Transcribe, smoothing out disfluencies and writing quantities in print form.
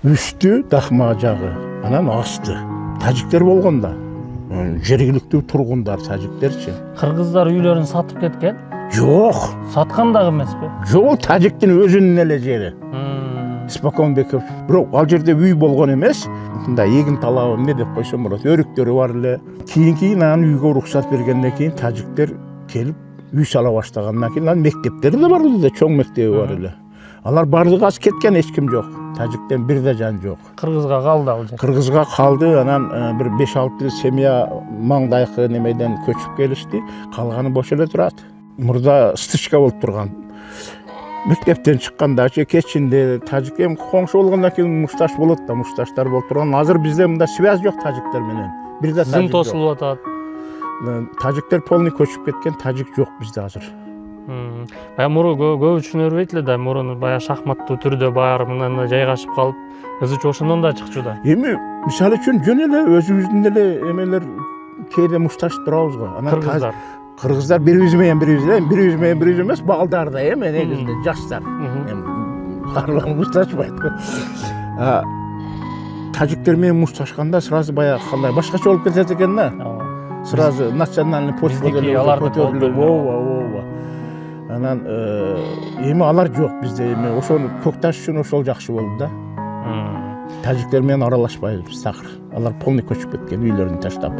Üstü дахма жагы, анан асты. Тажиктер болгондо. Жергиликтүү тургундар тажиктерчи. Кыргыздар үйлөрүн сатып кеткен? Жок. Саткан дагы эмеспи? Жок, тажиктин өзүнүн эле жери. Спокон Беков. Бирок ал жерде үй болгон эмес. Мындай эгин талабы эмне деп койсом болот. Өрүктөрү бар эле. Кийин анан үйгө уруксат бергенден кийин тажиктер келип үй сала баштагандан кийин анан мектептери да бар эле, чоң мектеби бар эле. Алар бардыгы аз кеткен, эч ким жок. Тажиктен бир да жан жок. Кыргызга калды ал жер. Кыргызга калды, анан бир 5-6 семья маңдайкы немеден көчүп келишти. Калганы бош эле турат. Мурда стычка болуп турган. Мектептен чыкканда кечинде тажик эми коңшу болгондон кийин мушташ болот да, мушташтар болуп турган. Азыр бизде мында связь жок тажиктер менен. Бир да Сизин тосулуп атат. Тажиктер полный көчүп кеткен, тажик жок бизде азыр. Бая муру көп түшүнөрбөйт эле да, мурун бая шахматтуу түрдө баары мындай жайгашып калып, кызычы ошондон да чыкчу да. Эми мисалы үчүн жөн эле өзүбүздүн эле эмелер кээде мушташып турабыз го. Кыргыздар. Кыргыздар бирибиз менен бирибиз эмес, балдар да эми негизинде жаштар. Карлар мушташпайт го. Тажиктер менен мушташканда сразу бая кандай башкача болуп кетет экен да. Сразу национальный почва деле көтөрүлүп. Анан эми алар жок бизде, эми ошону Көкташ үчүн ошол жакшы болду да. Тажиктер менен аралашпайбыз такыр. Алар полный көчүп кеткен, үйлөрүн таштап.